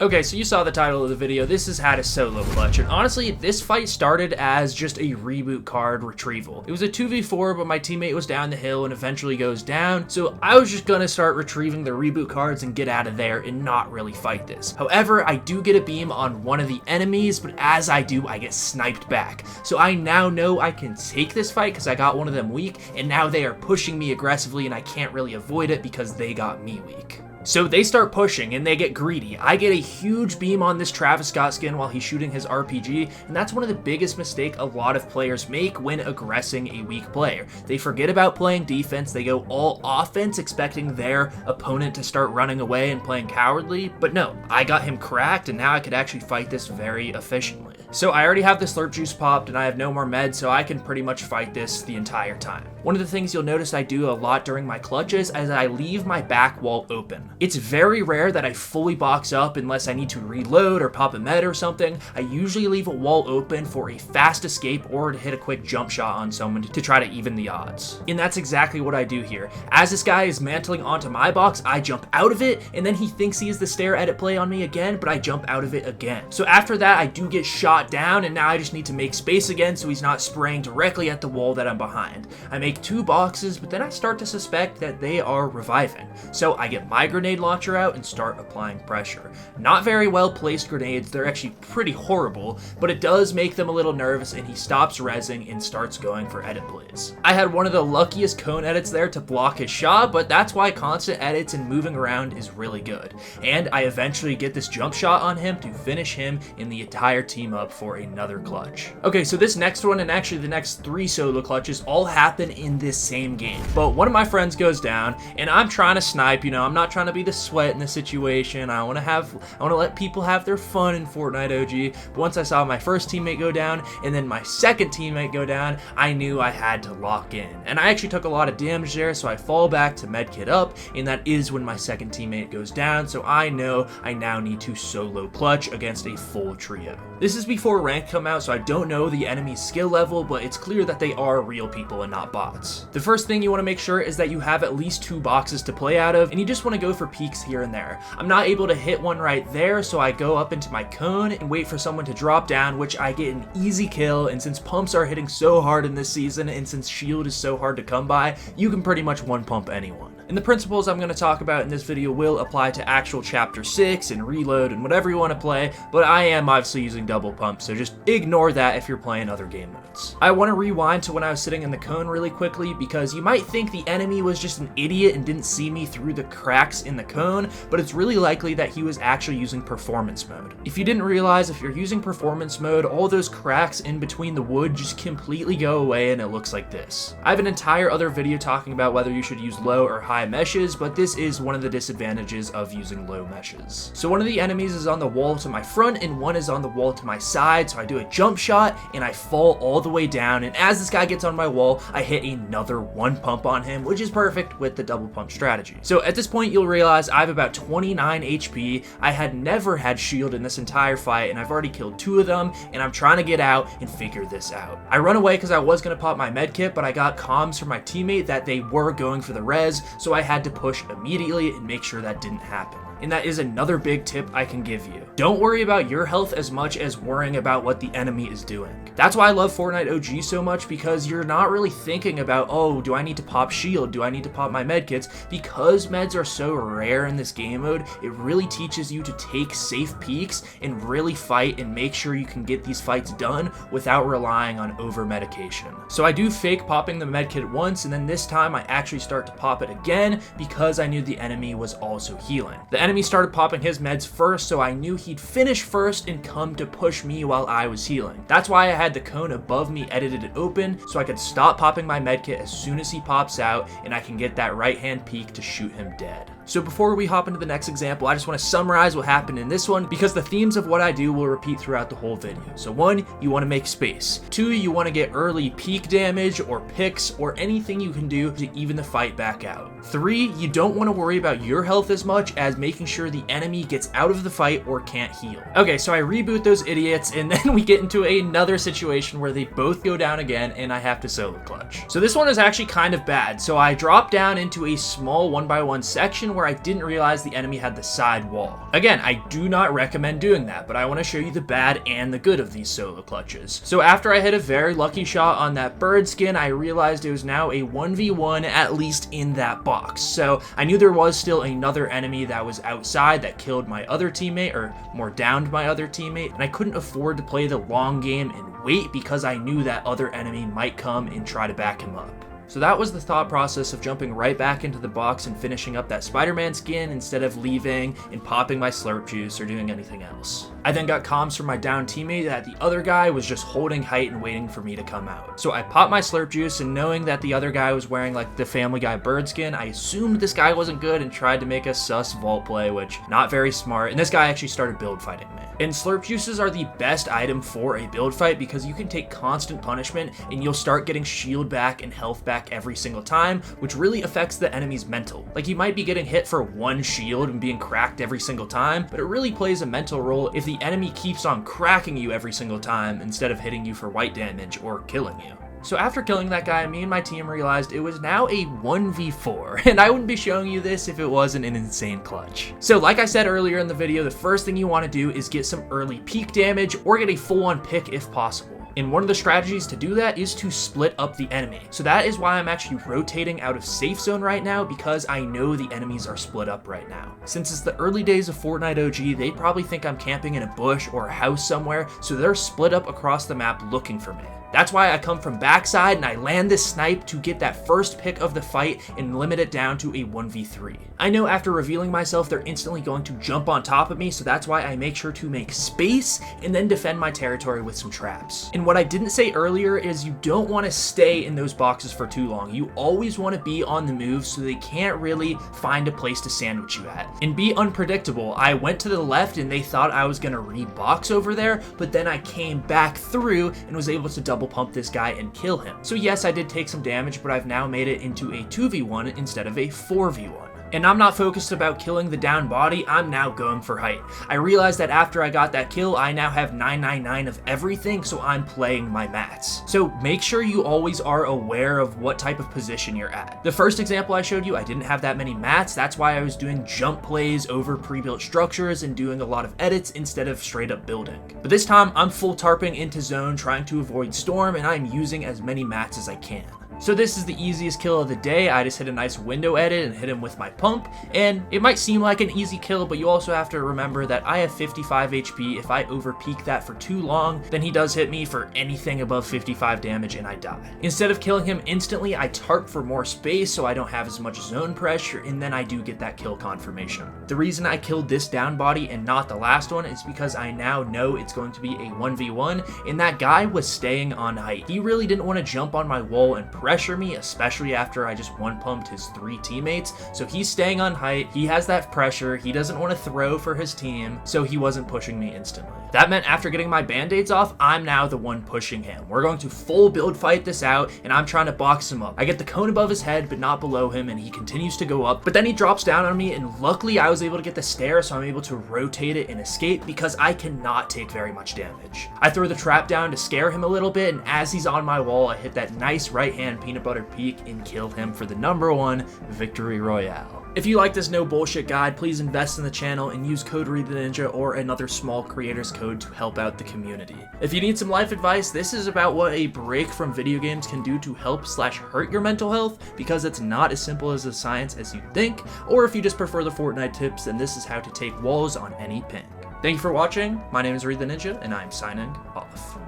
Okay, so you saw the title of the video. This is how to solo clutch, and honestly, this fight started as just a reboot card retrieval. It was a 2v4, but my teammate was down the hill and eventually goes down, so I was just gonna start retrieving the reboot cards and get out of there and not really fight this. However, I do get a beam on one of the enemies, but as I do, I get sniped back. So I now know I can take this fight because I got one of them weak, and now they are pushing me aggressively and I can't really avoid it because they got me weak. So they start pushing and they get greedy. I get a huge beam on this Travis Scott skin while he's shooting his RPG, and that's one of the biggest mistakes a lot of players make when aggressing a weak player. They forget about playing defense, they go all offense expecting their opponent to start running away and playing cowardly, but no, I got him cracked and now I could actually fight this very efficiently. So I already have the slurp juice popped and I have no more meds, so I can pretty much fight this the entire time. One of the things you'll notice I do a lot during my clutches is I leave my back wall open. It's very rare that I fully box up unless I need to reload or pop a med or something. I usually leave a wall open for a fast escape or to hit a quick jump shot on someone to try to even the odds. And that's exactly what I do here. As this guy is mantling onto my box, I jump out of it, and then he thinks he has the stair edit play on me again, but I jump out of it again. So after that, I do get shot down, and now I just need to make space again so he's not spraying directly at the wall that I'm behind. I make 2 boxes, but then I start to suspect that they are reviving. So I get my grenade launcher out and start applying pressure. Not very well placed grenades, they're actually pretty horrible, but it does make them a little nervous, and he stops rezzing and starts going for edit plays. I had one of the luckiest cone edits there to block his shot, but that's why constant edits and moving around is really good. And I eventually get this jump shot on him to finish him and the entire team up for another clutch. Okay, so this next one and actually the next 3 solo clutches all happen in this same game. But one of my friends goes down and I'm trying to snipe, you know, I'm not trying to be the sweat in the situation. I want to let people have their fun in Fortnite OG. But once I saw my first teammate go down and then my second teammate go down, I knew I had to lock in. And I actually took a lot of damage there, so I fall back to medkit up, and that is when my second teammate goes down, so I know I now need to solo clutch against a full trio. This is before rank come out, so I don't know the enemy's skill level, but it's clear that they are real people and not bots. The first thing you want to make sure is that you have at least 2 boxes to play out of, and you just want to go for peeks here and there. I'm not able to hit one right there, so I go up into my cone and wait for someone to drop down, which I get an easy kill, and since pumps are hitting so hard in this season, and since shield is so hard to come by, you can pretty much one pump anyone. And the principles I'm going to talk about in this video will apply to actual chapter 6 and reload and whatever you want to play, but I am obviously using double pump, so just ignore that if you're playing other game modes. I want to rewind to when I was sitting in the cone really quickly, because you might think the enemy was just an idiot and didn't see me through the cracks in the cone, but it's really likely that he was actually using performance mode. If you didn't realize, if you're using performance mode, all those cracks in between the wood just completely go away and it looks like this. I have an entire other video talking about whether you should use low or high meshes, but this is one of the disadvantages of using low meshes. So one of the enemies is on the wall to my front and one is on the wall to my side, so I do a jump shot and I fall all the way down, and as this guy gets on my wall, I hit another 1 pump on him, which is perfect with the double pump strategy. So at this point you'll realize I have about 29 HP, I had never had shield in this entire fight, and I've already killed 2 of them, and I'm trying to get out and figure this out. I run away because I was going to pop my med kit, but I got comms from my teammate that they were going for the res, so I had to push immediately and make sure that didn't happen. And that is another big tip I can give you. Don't worry about your health as much as worrying about what the enemy is doing. That's why I love Fortnite OG so much, because you're not really thinking about, oh, do I need to pop shield? Do I need to pop my medkits? Because meds are so rare in this game mode, it really teaches you to take safe peeks and really fight and make sure you can get these fights done without relying on over medication. So I do fake popping the medkit once, and then this time I actually start to pop it again because I knew the enemy was also healing. The enemy started popping his meds first, so I knew he'd finish first and come to push me while I was healing. That's why I had the cone above me edited open, so I could stop popping my medkit as soon as he pops out, and I can get that right hand peek to shoot him dead. So before we hop into the next example, I just want to summarize what happened in this one, because the themes of what I do will repeat throughout the whole video. So 1, you want to make space. 2, you want to get early peak damage or picks or anything you can do to even the fight back out. 3, you don't want to worry about your health as much as making sure the enemy gets out of the fight or can't heal. Okay, so I reboot those idiots, and then we get into another situation where they both go down again and I have to solo clutch. So this one is actually kind of bad. So I drop down into a small 1x1 section where I didn't realize the enemy had the side wall. Again, I do not recommend doing that, but I want to show you the bad and the good of these solo clutches. So after I hit a very lucky shot on that bird skin, I realized it was now a 1v1, at least in that box. So I knew there was still another enemy that was outside that killed my other teammate, or more downed my other teammate, and I couldn't afford to play the long game and wait because I knew that other enemy might come and try to back him up. So that was the thought process of jumping right back into the box and finishing up that Spider-Man skin instead of leaving and popping my slurp juice or doing anything else. I then got comms from my down teammate that the other guy was just holding height and waiting for me to come out. So I popped my slurp juice, and knowing that the other guy was wearing like the Family Guy bird skin, I assumed this guy wasn't good and tried to make a sus vault play, which not very smart, and this guy actually started build fighting me. And slurp juices are the best item for a build fight because you can take constant punishment and you'll start getting shield back and health back every single time, which really affects the enemy's mental. Like, you might be getting hit for one shield and being cracked every single time, but it really plays a mental role if the enemy keeps on cracking you every single time instead of hitting you for white damage or killing you. So after killing that guy, me and my team realized it was now a 1v4, and I wouldn't be showing you this if it wasn't an insane clutch. So like I said earlier in the video, the first thing you want to do is get some early peak damage or get a full-on pick if possible. And one of the strategies to do that is to split up the enemy. So that is why I'm actually rotating out of safe zone right now, because I know the enemies are split up right now. Since it's the early days of Fortnite OG, they probably think I'm camping in a bush or a house somewhere, so they're split up across the map looking for me. That's why I come from backside and I land this snipe to get that first pick of the fight and limit it down to a 1v3. I know after revealing myself, they're instantly going to jump on top of me, so that's why I make sure to make space and then defend my territory with some traps. And what I didn't say earlier is you don't want to stay in those boxes for too long. You always want to be on the move so they can't really find a place to sandwich you at. And be unpredictable. I went to the left and they thought I was going to rebox over there, but then I came back through and was able to double pump this guy and kill him. So yes, I did take some damage, but I've now made it into a 2v1 instead of a 4v1. And I'm not focused about killing the down body, I'm now going for height. I realized that after I got that kill, I now have 999 of everything, so I'm playing my mats. So make sure you always are aware of what type of position you're at. The first example I showed you, I didn't have that many mats, that's why I was doing jump plays over pre-built structures and doing a lot of edits instead of straight up building. But this time, I'm full tarping into zone, trying to avoid storm, and I'm using as many mats as I can. So this is the easiest kill of the day. I just hit a nice window edit and hit him with my pump, and it might seem like an easy kill, but you also have to remember that I have 55 HP. If I overpeak that for too long, then he does hit me for anything above 55 damage and I die. Instead of killing him instantly, I tarp for more space so I don't have as much zone pressure, and then I do get that kill confirmation. The reason I killed this down body and not the last one is because I now know it's going to be a 1v1, and that guy was staying on height. He really didn't want to jump on my wall and pressure me, especially after I just one-pumped his 3 teammates. So he's staying on height, he has that pressure, he doesn't want to throw for his team, so he wasn't pushing me instantly. That meant after getting my band-aids off, I'm now the one pushing him. We're going to full build fight this out, and I'm trying to box him up. I get the cone above his head, but not below him, and he continues to go up, but then he drops down on me, and luckily I was able to get the stair, so I'm able to rotate it and escape because I cannot take very much damage. I throw the trap down to scare him a little bit, and as he's on my wall, I hit that nice right hand peanut butter peek and killed him for the #1 victory royale. If you like this no bullshit guide, please invest in the channel and use code reidtheninja or another small creator's code to help out the community. If you need some life advice, this is about what a break from video games can do to help/hurt your mental health, because it's not as simple as the science as you think. Or if you just prefer the Fortnite tips, then this is how to take walls on any ping. Thank you for watching. My name is reidtheninja and I'm signing off.